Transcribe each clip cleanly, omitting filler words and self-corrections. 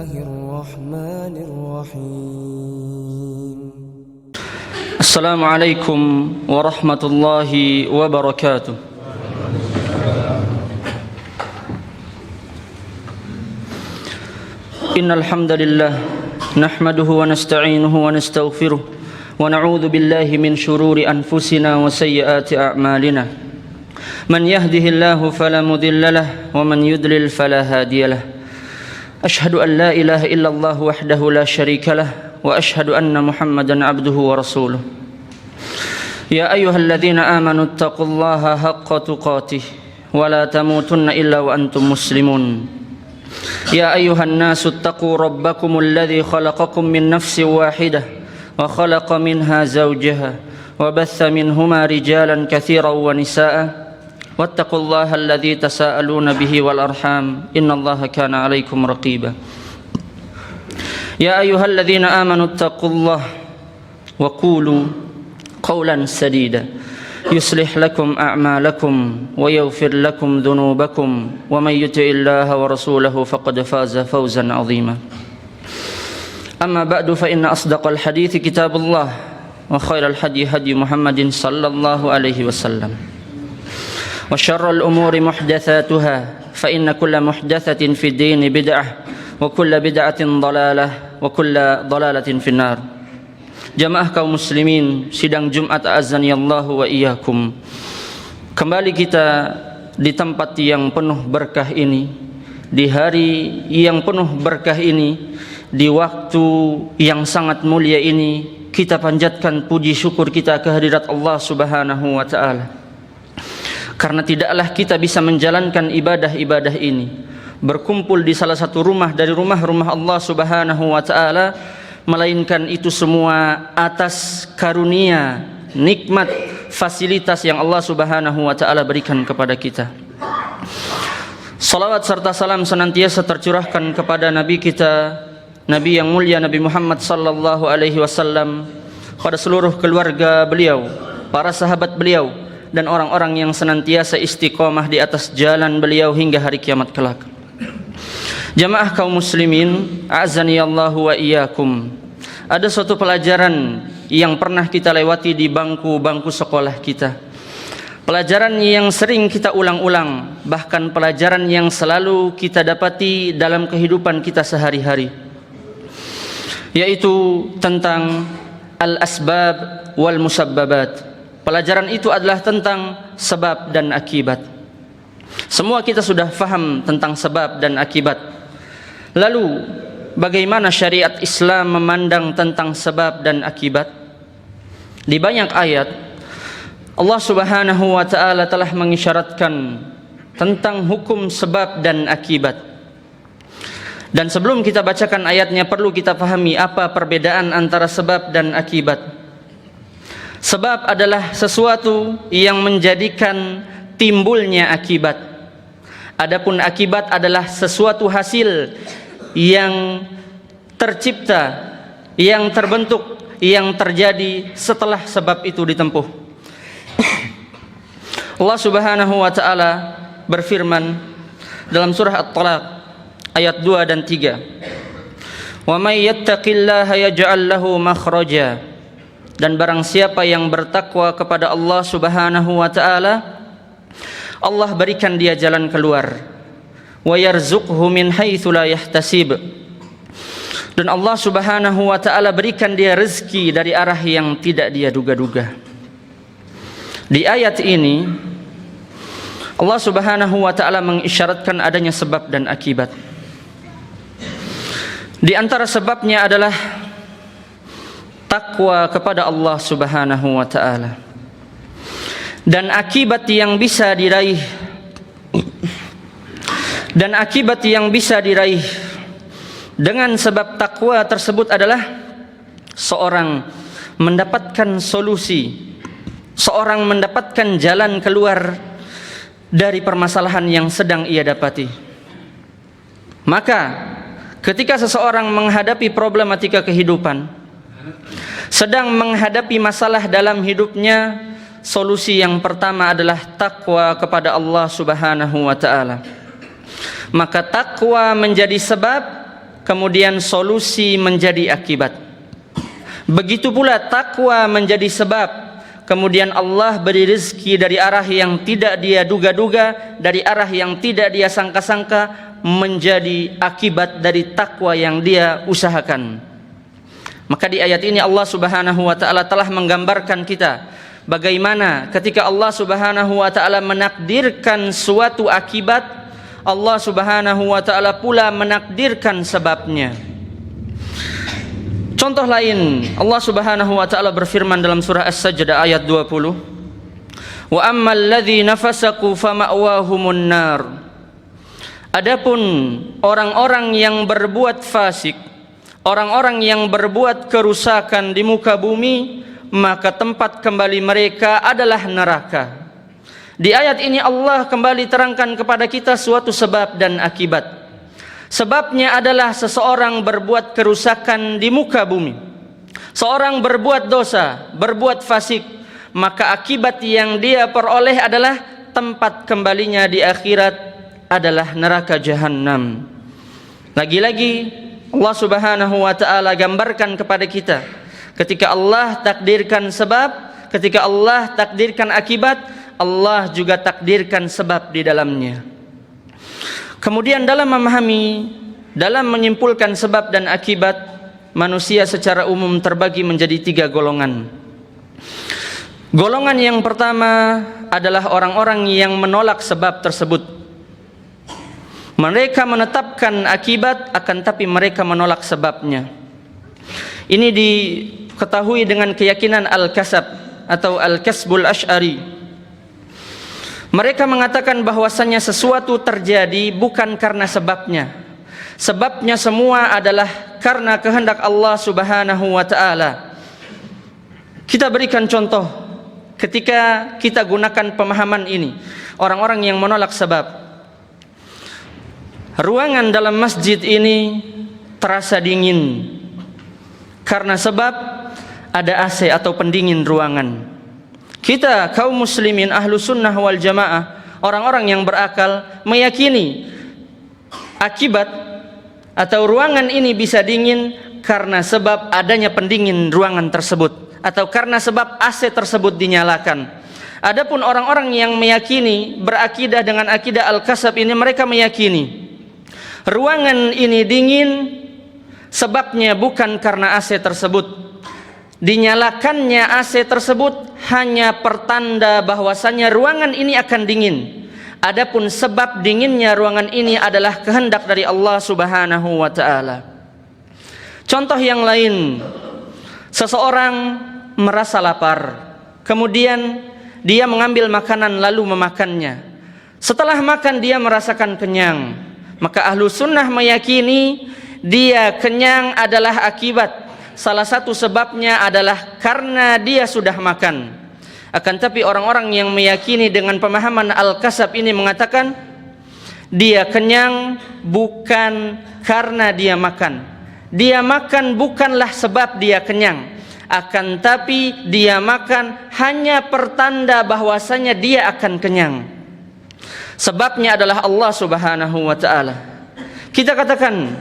الله الرحمن الرحيم. السلام عليكم ورحمة الله وبركاته. إن الحمد لله نحمده ونستعينه ونستغفره ونعوذ بالله من شرور أنفسنا وسيئات أعمالنا. من يهده الله فلا مضل له ومن يضلل فلا هادي له. أشهد أن لا إله إلا الله وحده لا شريك له وأشهد أن محمدا عبده ورسوله. يا أيها الذين آمنوا اتقوا الله حق تقاته ولا تموتن إلا وأنتم مسلمون. يا أيها الناس اتقوا ربكم الذي خلقكم من نفس واحدة وخلق منها زوجها وبث منهما رجالا كثيرا ونساء واتقوا الله الذي تساءلون به والأرحام إن الله كان عليكم رقيبا. يا أيها الذين آمنوا اتقوا الله وقولوا قولا سديدا يصلح لكم أعمالكم ويغفر لكم ذنوبكم ومن يطع الله ورسوله فقد فاز فوزا عظيما. أما بعد فإن أصدق الحديث كتاب الله وخير الهدي هدي محمد صلى الله عليه وسلم وشر الأمور محدثاتها فإن كل محدثة في الدين بدعة وكل بدعة ضلالة وكل ضلالة في النار. Jamaah kaum muslimin, sidang Jumat azanillahu wa iyyakum. Kembali kita di tempat yang penuh berkah ini, di hari yang penuh berkah ini, di waktu yang sangat mulia ini, kita panjatkan puji syukur kita kehadirat Allah Subhanahu wa taala. Karena tidaklah kita bisa menjalankan ibadah-ibadah ini berkumpul di salah satu rumah dari rumah-rumah Allah Subhanahu wa taala, melainkan itu semua atas karunia, nikmat, fasilitas yang Allah Subhanahu wa taala berikan kepada kita. Salawat serta salam senantiasa tercurahkan kepada Nabi kita, Nabi yang mulia Nabi Muhammad sallallahu alaihi wasallam, pada seluruh keluarga beliau, para sahabat beliau, dan orang-orang yang senantiasa istiqomah di atas jalan beliau hingga hari kiamat kelak. Jamaah kaum muslimin, a'zaniyallahu wa iyyakum. Ada suatu pelajaran yang pernah kita lewati di bangku-bangku sekolah kita. Pelajaran yang sering kita ulang-ulang, bahkan pelajaran yang selalu kita dapati dalam kehidupan kita sehari-hari, yaitu tentang al-asbab wal musabbabat. Pelajaran itu adalah tentang sebab dan akibat. Semua kita sudah faham tentang sebab dan akibat. Lalu bagaimana syariat Islam memandang tentang sebab dan akibat? Di banyak ayat Allah Subhanahu wa taala telah mengisyaratkan tentang hukum sebab dan akibat. Dan sebelum kita bacakan ayatnya, perlu kita pahami apa perbedaan antara sebab dan akibat. Sebab adalah sesuatu yang menjadikan timbulnya akibat. Adapun akibat adalah sesuatu hasil yang tercipta, yang terbentuk, yang terjadi setelah sebab itu ditempuh. Allah Subhanahu wa taala berfirman dalam surah At-Talaq ayat 2 dan 3. Wa may yattaqillaha yaj'al lahu makhraja. Dan barang siapa yang bertakwa kepada Allah Subhanahu wa taala, Allah berikan dia jalan keluar. Wa yarzuqhu min haitsu la yahtasib. Dan Allah Subhanahu wa taala berikan dia rezeki dari arah yang tidak dia duga-duga. Di ayat ini Allah Subhanahu wa taala mengisyaratkan adanya sebab dan akibat. Di antara sebabnya adalah takwa kepada Allah Subhanahu wa taala. Dan akibat yang bisa diraih dengan sebab takwa tersebut adalah seorang mendapatkan solusi, seorang mendapatkan jalan keluar dari permasalahan yang sedang ia dapati. Maka ketika seseorang menghadapi problematika kehidupan, sedang menghadapi masalah dalam hidupnya, solusi yang pertama adalah takwa kepada Allah Subhanahu wa taala. Maka takwa menjadi sebab kemudian solusi menjadi akibat. Begitu pula takwa menjadi sebab, kemudian Allah beri rezeki dari arah yang tidak dia duga-duga, dari arah yang tidak dia sangka-sangka, menjadi akibat dari takwa yang dia usahakan. Maka di ayat ini Allah Subhanahu wa taala telah menggambarkan kita bagaimana ketika Allah Subhanahu wa taala menakdirkan suatu akibat, Allah Subhanahu wa taala pula menakdirkan sebabnya. Contoh lain, Allah Subhanahu wa taala berfirman dalam surah As-Sajdah ayat 20, "Wa ammal ladzina fasaqu fama'wahumun nar." Adapun orang-orang yang berbuat fasik, orang-orang yang berbuat kerusakan di muka bumi, maka tempat kembali mereka adalah neraka. Di ayat ini Allah kembali terangkan kepada kita suatu sebab dan akibat. Sebabnya adalah seseorang berbuat kerusakan di muka bumi. Seorang berbuat dosa, berbuat fasik, maka akibat yang dia peroleh adalah tempat kembalinya di akhirat adalah neraka jahanam. Lagi-lagi Allah Subhanahu wa taala gambarkan kepada kita, ketika Allah takdirkan sebab, ketika Allah takdirkan akibat, Allah juga takdirkan sebab di dalamnya. Kemudian dalam memahami, dalam menyimpulkan sebab dan akibat, manusia secara umum terbagi menjadi 3 golongan. Golongan yang pertama adalah orang-orang yang menolak sebab tersebut. Mereka menetapkan akibat, akan tapi mereka menolak sebabnya. Ini diketahui dengan keyakinan Al-Kasab atau Al-Kasbul Asy'ari. Mereka mengatakan bahwasannya sesuatu terjadi bukan karena sebabnya. Sebabnya semua adalah karena kehendak Allah Subhanahu wa taala. Kita berikan contoh ketika kita gunakan pemahaman ini, orang-orang yang menolak sebab. Ruangan dalam masjid ini terasa dingin karena sebab ada AC atau pendingin ruangan. Kita kaum muslimin ahlu sunnah wal jamaah, orang-orang yang berakal, meyakini akibat atau ruangan ini bisa dingin karena sebab adanya pendingin ruangan tersebut, atau karena sebab AC tersebut dinyalakan. Adapun orang-orang yang meyakini, berakidah dengan akidah Al-Kasab ini, mereka meyakini ruangan ini dingin sebabnya bukan karena AC tersebut. Dinyalakannya AC tersebut hanya pertanda bahwasannya ruangan ini akan dingin. Adapun sebab dinginnya ruangan ini adalah kehendak dari Allah Subhanahu wa taala. Contoh yang lain, seseorang merasa lapar, kemudian dia mengambil makanan lalu memakannya. Setelah makan dia merasakan kenyang, maka ahlu sunnah meyakini dia kenyang adalah akibat. Salah satu sebabnya adalah karena dia sudah makan. Akan tapi orang-orang yang meyakini dengan pemahaman Al-Kasab ini mengatakan dia kenyang bukan karena dia makan. Dia makan bukanlah sebab dia kenyang. Akan tapi dia makan hanya pertanda bahwasanya dia akan kenyang. Sebabnya adalah Allah Subhanahu wa taala. Kita katakan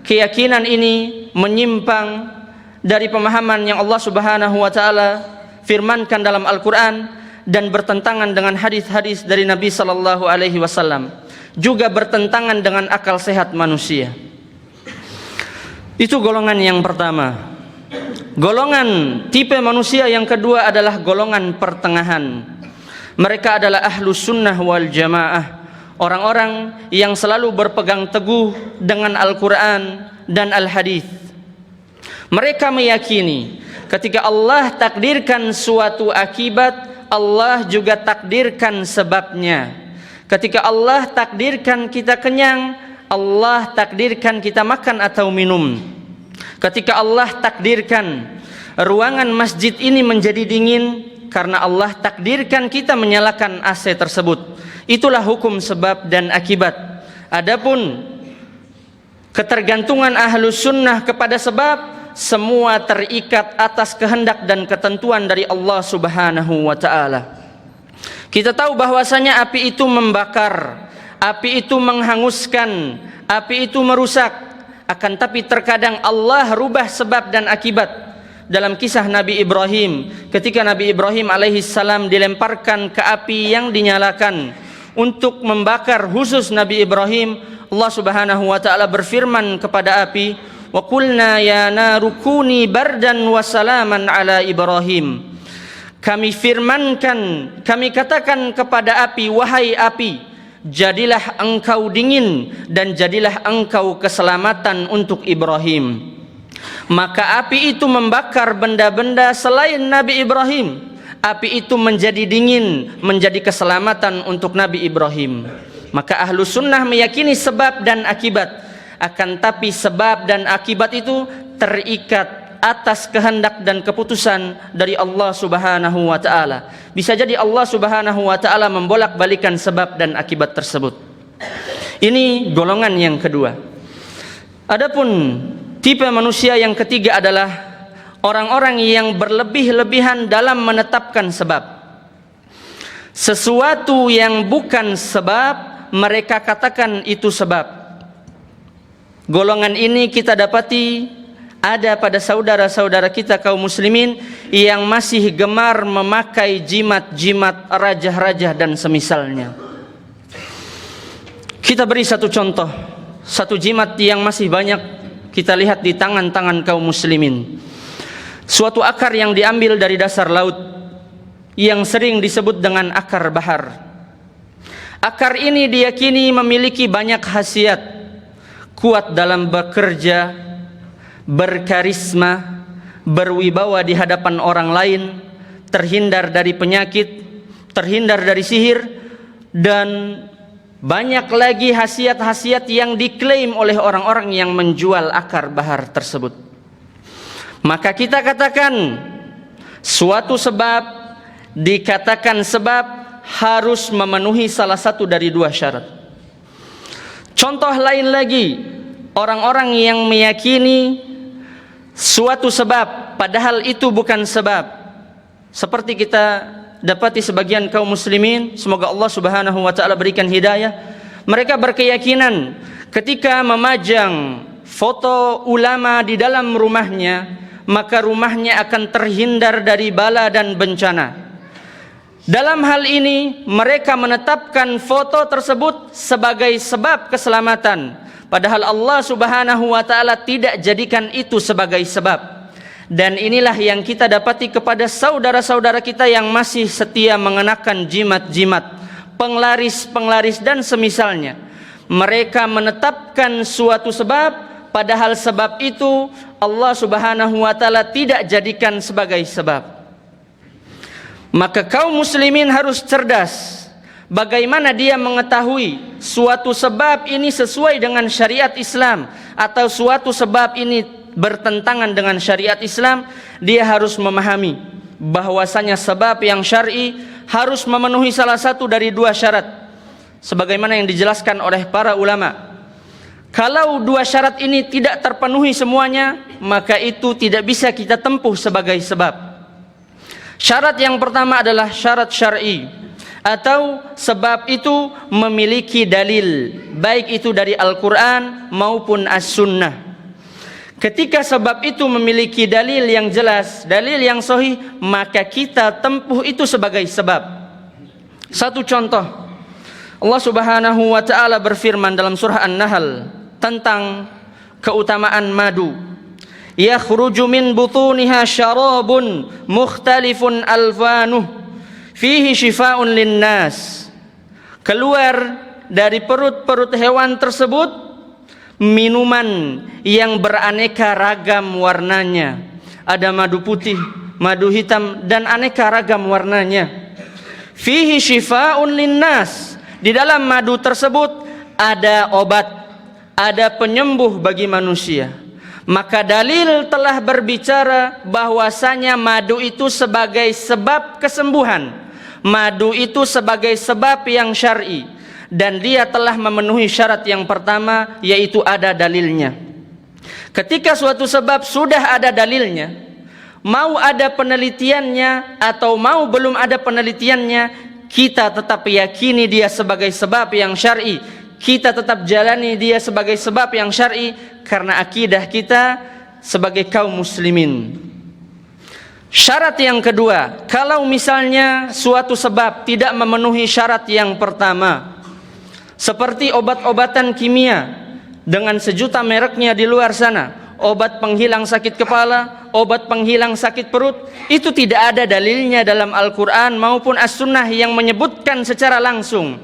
keyakinan ini menyimpang dari pemahaman yang Allah Subhanahu wa taala firmankan dalam Al-Qur'an dan bertentangan dengan hadis-hadis dari Nabi sallallahu alaihi wasallam, juga bertentangan dengan akal sehat manusia. Itu golongan yang pertama. Golongan tipe manusia yang kedua adalah golongan pertengahan. Mereka adalah ahlus sunnah wal jamaah, orang-orang yang selalu berpegang teguh dengan Al-Qur'an dan Al-Hadis. Mereka meyakini ketika Allah takdirkan suatu akibat, Allah juga takdirkan sebabnya. Ketika Allah takdirkan kita kenyang, Allah takdirkan kita makan atau minum. Ketika Allah takdirkan ruangan masjid ini menjadi dingin, karena Allah takdirkan kita menyalakan AC tersebut. Itulah hukum sebab dan akibat. Adapun ketergantungan ahlus sunnah kepada sebab, semua terikat atas kehendak dan ketentuan dari Allah Subhanahu wa taala. Kita tahu bahwasanya api itu membakar, api itu menghanguskan, api itu merusak. Akan tapi terkadang Allah rubah sebab dan akibat. Dalam kisah Nabi Ibrahim, ketika Nabi Ibrahim alaihissalam dilemparkan ke api yang dinyalakan untuk membakar khusus Nabi Ibrahim, Allah Subhanahu wa taala berfirman kepada api, "Wa qulna ya naru kuni bardan wa salaman ala Ibrahim." Kami firmankan, kami katakan kepada api, "Wahai api, jadilah engkau dingin dan jadilah engkau keselamatan untuk Ibrahim." Maka api itu membakar benda-benda selain Nabi Ibrahim. Api itu menjadi dingin, menjadi keselamatan untuk Nabi Ibrahim. Maka ahlu sunnah meyakini sebab dan akibat. Akan tapi sebab dan akibat itu terikat atas kehendak dan keputusan dari Allah Subhanahu wa taala. Bisa jadi Allah Subhanahu wa taala membolak-balikan sebab dan akibat tersebut. Ini golongan yang kedua. Adapun tipe manusia yang ketiga adalah orang-orang yang berlebih-lebihan dalam menetapkan sebab. Sesuatu yang bukan sebab mereka katakan itu sebab. Golongan ini kita dapati ada pada saudara-saudara kita kaum muslimin yang masih gemar memakai jimat-jimat rajah-rajah dan semisalnya. Kita beri satu contoh, satu jimat yang masih banyak kita lihat di tangan-tangan kaum muslimin. Suatu akar yang diambil dari dasar laut yang sering disebut dengan akar bahar. Akar ini diyakini memiliki banyak khasiat, kuat dalam bekerja, berkarisma, berwibawa di hadapan orang lain, terhindar dari penyakit, terhindar dari sihir, dan banyak lagi khasiat-khasiat yang diklaim oleh orang-orang yang menjual akar bahar tersebut. Maka kita katakan suatu sebab dikatakan sebab harus memenuhi salah satu dari dua syarat. Contoh lain lagi, orang-orang yang meyakini suatu sebab padahal itu bukan sebab. Seperti kita dapati sebagian kaum muslimin, semoga Allah Subhanahu wa taala berikan hidayah, mereka berkeyakinan ketika memajang foto ulama di dalam rumahnya, maka rumahnya akan terhindar dari bala dan bencana. Dalam hal ini mereka menetapkan foto tersebut sebagai sebab keselamatan, padahal Allah Subhanahu wa taala tidak jadikan itu sebagai sebab. Dan inilah yang kita dapati kepada saudara-saudara kita yang masih setia mengenakan jimat-jimat, penglaris-penglaris dan semisalnya. Mereka menetapkan suatu sebab, padahal sebab itu Allah Subhanahu wa taala tidak jadikan sebagai sebab. Maka kaum muslimin harus cerdas. Bagaimana dia mengetahui suatu sebab ini sesuai dengan syariat Islam atau suatu sebab ini bertentangan dengan syariat Islam? Dia harus memahami bahwasanya sebab yang syar'i harus memenuhi salah satu dari dua syarat, sebagaimana yang dijelaskan oleh para ulama. Kalau dua syarat ini tidak terpenuhi semuanya, maka itu tidak bisa kita tempuh sebagai sebab. Syarat yang pertama adalah syarat syar'i, atau sebab itu memiliki dalil, baik itu dari Al-Quran maupun As-Sunnah. Ketika sebab itu memiliki dalil yang jelas, dalil yang sahih, maka kita tempuh itu sebagai sebab. Satu contoh, Allah Subhanahu wa taala berfirman dalam surah An-Nahl tentang keutamaan madu. Yakhruju min butuniha syarabun mukhtalifun alwanuh fihi shifaa'un linnas. Keluar dari perut-perut hewan tersebut minuman yang beraneka ragam warnanya. Ada madu putih, madu hitam, dan aneka ragam warnanya. Fihi shifaa'un linnas. Di dalam madu tersebut ada obat, ada penyembuh bagi manusia. Maka dalil telah berbicara bahwasanya madu itu sebagai sebab kesembuhan. Madu itu sebagai sebab yang syar'i, dan dia telah memenuhi syarat yang pertama, yaitu ada dalilnya. Ketika suatu sebab sudah ada dalilnya, mau ada penelitiannya atau mau belum ada penelitiannya, kita tetap yakini dia sebagai sebab yang syar'i. kita tetap jalani dia sebagai sebab yang syar'i karena akidah kita sebagai kaum muslimin. Syarat yang kedua, kalau misalnya suatu sebab tidak memenuhi syarat yang pertama, seperti obat-obatan kimia dengan sejuta mereknya di luar sana, obat penghilang sakit kepala, obat penghilang sakit perut, itu tidak ada dalilnya dalam Al-Quran maupun As-Sunnah yang menyebutkan secara langsung.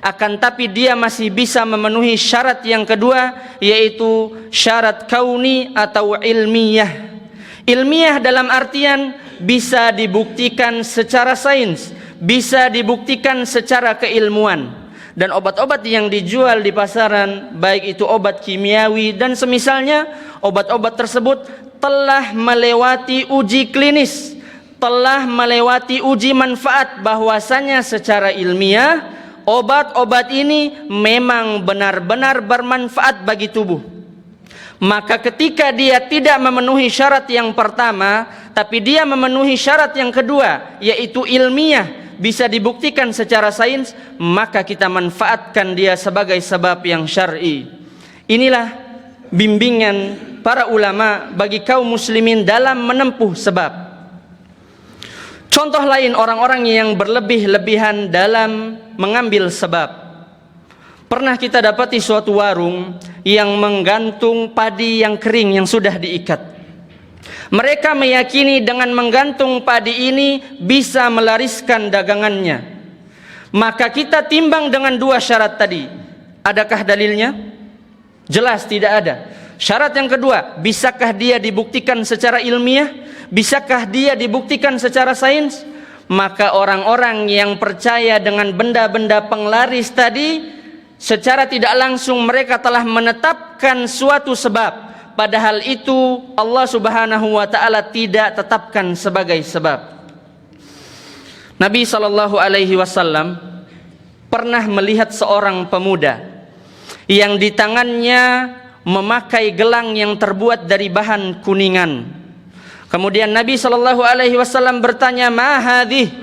Akan tapi dia masih bisa memenuhi syarat yang kedua, yaitu syarat kauni atau ilmiah. Ilmiah dalam artian bisa dibuktikan secara sains, bisa dibuktikan secara keilmuan. Dan obat-obat yang dijual di pasaran, baik itu obat kimiawi dan semisalnya, obat-obat tersebut telah melewati uji klinis, telah melewati uji manfaat, bahwasanya secara ilmiah obat-obat ini memang benar-benar bermanfaat bagi tubuh. Maka ketika dia tidak memenuhi syarat yang pertama, tapi dia memenuhi syarat yang kedua, yaitu ilmiah, bisa dibuktikan secara sains, maka kita manfaatkan dia sebagai sebab yang syar'i. Inilah bimbingan para ulama bagi kaum muslimin dalam menempuh sebab. Contoh lain orang-orang yang berlebih-lebihan dalam mengambil sebab. Pernah kita dapati suatu warung yang menggantung padi yang kering yang sudah diikat. Mereka meyakini dengan menggantung padi ini bisa melariskan dagangannya. Maka kita timbang dengan dua syarat tadi. Adakah dalilnya? Jelas tidak ada. Syarat yang kedua, bisakah dia dibuktikan secara ilmiah? Bisakah dia dibuktikan secara sains? Maka orang-orang yang percaya dengan benda-benda penglaris tadi, secara tidak langsung mereka telah menetapkan suatu sebab, padahal itu Allah Subhanahu wa taala tidak tetapkan sebagai sebab. Nabi sallallahu alaihi wasallam pernah melihat seorang pemuda yang di tangannya memakai gelang yang terbuat dari bahan kuningan. Kemudian Nabi sallallahu alaihi wasallam bertanya, "Ma hadhih?"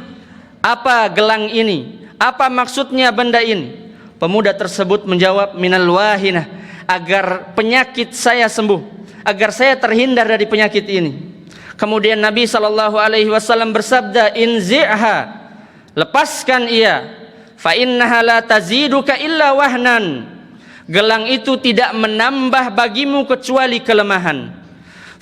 Apa gelang ini? Apa maksudnya benda ini? Pemuda tersebut menjawab, "Minal wahinah," agar penyakit saya sembuh, agar saya terhindar dari penyakit ini. Kemudian Nabi sallallahu alaihi wasallam bersabda, "Inzi'ha," lepaskan ia, "fa innaha la taziduka illa wahnan." Gelang itu tidak menambah bagimu kecuali kelemahan.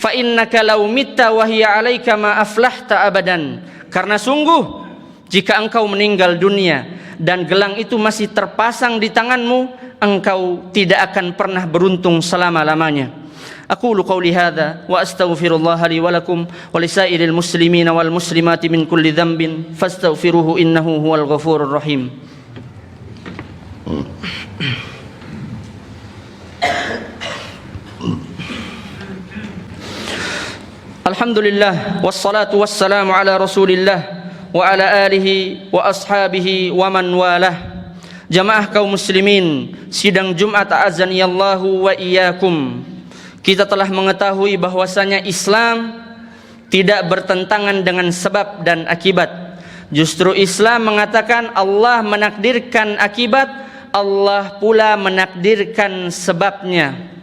"Fa innaka law mitta wa hiya 'alaika ma aflahta abadan." Karena sungguh jika engkau meninggal dunia dan gelang itu masih terpasang di tanganmu, engkau tidak akan pernah beruntung selama-lamanya. Aqulu qawli hadza wa astaghfirullah li wa lakum wa lisairil muslimina wal muslimati min kulli dhanbin fastaghfiruhu innahu huwal ghafurur rahim. Alhamdulillah wassalatu wassalamu ala Rasulillah wa ala alihi wa ashabihi wa man walah. Jamaah kaum muslimin, sidang Jumat azanillahu wa iyyakum. Kita telah mengetahui bahwasanya Islam tidak bertentangan dengan sebab dan akibat. Justru Islam mengatakan Allah menakdirkan akibat, Allah pula menakdirkan sebabnya.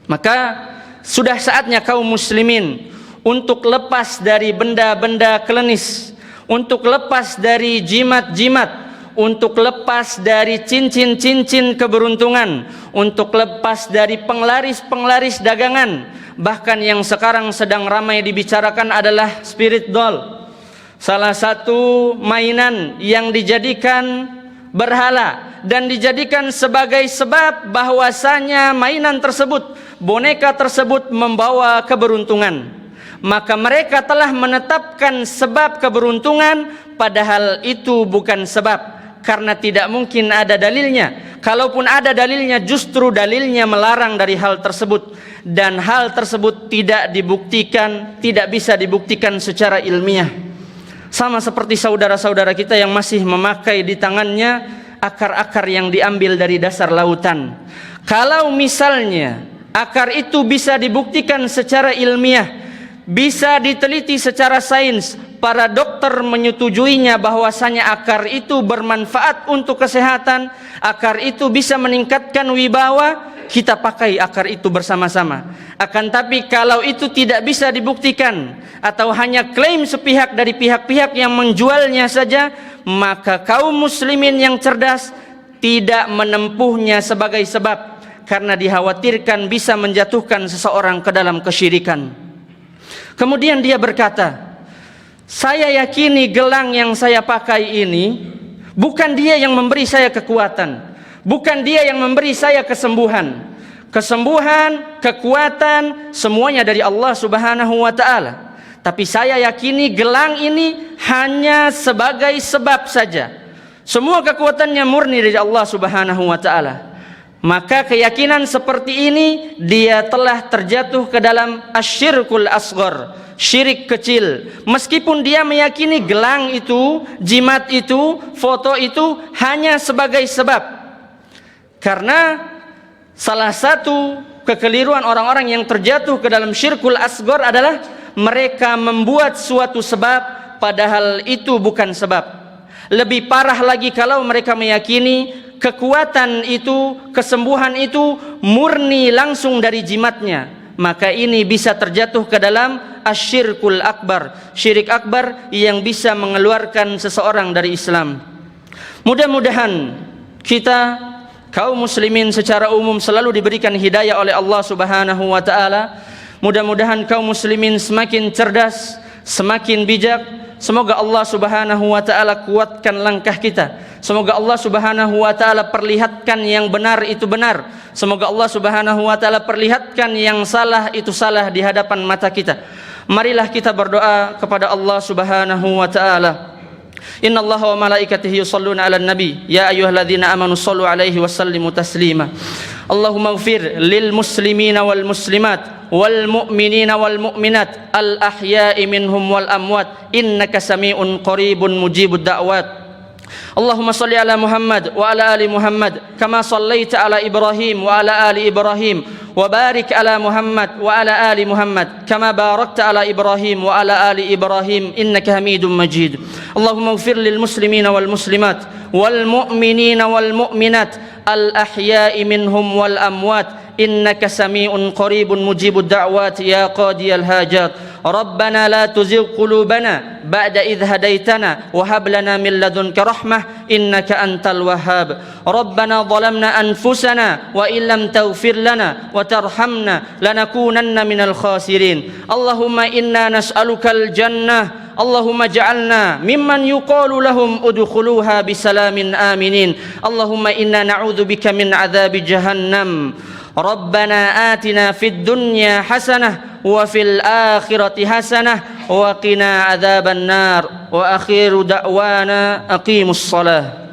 Maka sudah saatnya kaum muslimin untuk lepas dari benda-benda klinis, untuk lepas dari jimat-jimat, untuk lepas dari cincin-cincin keberuntungan, untuk lepas dari penglaris-penglaris dagangan. Bahkan yang sekarang sedang ramai dibicarakan adalah spirit doll, salah satu mainan yang dijadikan berhala dan dijadikan sebagai sebab bahwasanya mainan tersebut, boneka tersebut membawa keberuntungan. Maka mereka telah menetapkan sebab keberuntungan, padahal itu bukan sebab, karena tidak mungkin ada dalilnya. Kalaupun ada dalilnya, justru dalilnya melarang dari hal tersebut, dan hal tersebut tidak dibuktikan, tidak bisa dibuktikan secara ilmiah. Sama seperti saudara-saudara kita yang masih memakai di tangannya akar-akar yang diambil dari dasar lautan. Kalau misalnya akar itu bisa dibuktikan secara ilmiah, bisa diteliti secara sains, para dokter menyetujuinya bahwasanya akar itu bermanfaat untuk kesehatan, akar itu bisa meningkatkan wibawa, kita pakai akar itu bersama-sama. Akan tapi kalau itu tidak bisa dibuktikan atau hanya klaim sepihak dari pihak-pihak yang menjualnya saja, maka kaum muslimin yang cerdas tidak menempuhnya sebagai sebab, karena dikhawatirkan bisa menjatuhkan seseorang ke dalam kesyirikan. Kemudian dia berkata, saya yakini gelang yang saya pakai ini bukan dia yang memberi saya kekuatan, bukan dia yang memberi saya kesembuhan. Kesembuhan, kekuatan, semuanya dari Allah Subhanahu wa ta'ala. Tapi saya yakini gelang ini hanya sebagai sebab saja. Semua kekuatannya murni dari Allah Subhanahu wa ta'ala. Maka keyakinan seperti ini dia telah terjatuh ke dalam asyirkul asghar, syirik kecil. Meskipun dia meyakini gelang itu, jimat itu, foto itu hanya sebagai sebab. Karena salah satu kekeliruan orang-orang yang terjatuh ke dalam syirkul asghar adalah mereka membuat suatu sebab padahal itu bukan sebab. Lebih parah lagi kalau mereka meyakini kekuatan itu, kesembuhan itu murni langsung dari jimatnya, maka ini bisa terjatuh ke dalam asyirkul akbar, syirik akbar yang bisa mengeluarkan seseorang dari Islam. Mudah-mudahan kita kaum muslimin secara umum selalu diberikan hidayah oleh Allah Subhanahu wa ta'ala. Mudah-mudahan kaum muslimin semakin cerdas, semakin bijak. Semoga Allah Subhanahu wa ta'ala kuatkan langkah kita. Semoga Allah Subhanahu wa ta'ala perlihatkan yang benar itu benar. Semoga Allah Subhanahu wa ta'ala perlihatkan yang salah itu salah di hadapan mata kita. Marilah kita berdoa kepada Allah Subhanahu wa ta'ala. Inna Allah wa malaikatihi yusalluna ala nabi ya ayyuhalladzina amanu sallu alaihi wa sallimu taslima. Allahumma ighfir lil muslimina wal muslimat wal mu'minina wal mu'minat al ahya'i minhum wal amwat innaka sami'un qaribun mujibud da'wat. Allahumma salli ala Muhammad wa ala ali Muhammad kama sallaita ala Ibrahim wa ala ali Ibrahim wa barik ala Muhammad wa ala ali Muhammad kama barakta ala Ibrahim wa ala ali Ibrahim innaka Hamidum Majid. Allahumma ighfir lil muslimina wal muslimat wal mu'minina wal mu'minat al ahya'i minhum wal amwat innaka sami'un qaribun mujibud da'wat ya qadiyal hajat. Rabbana la tuzigh qulubana ba'da idh hadaitana wa hab lana min ladunka rahmah innaka antal wahhab. Rabbana zalamna anfusana wa illam taghfir lana wa tarhamna lanakunanna minal khasirin. Allahumma inna nas'alukal jannah. Allahumma ja'alna mimman yuqalu lahum udkhuluha bisalamin aminin. Allahumma inna na'udzubika min adzabi jahannam. Rabbana atina fid dunya hasanah wa fil akhirati hasanah wa qina adzaban nar. Wa akhiru da'wana aqimus salah.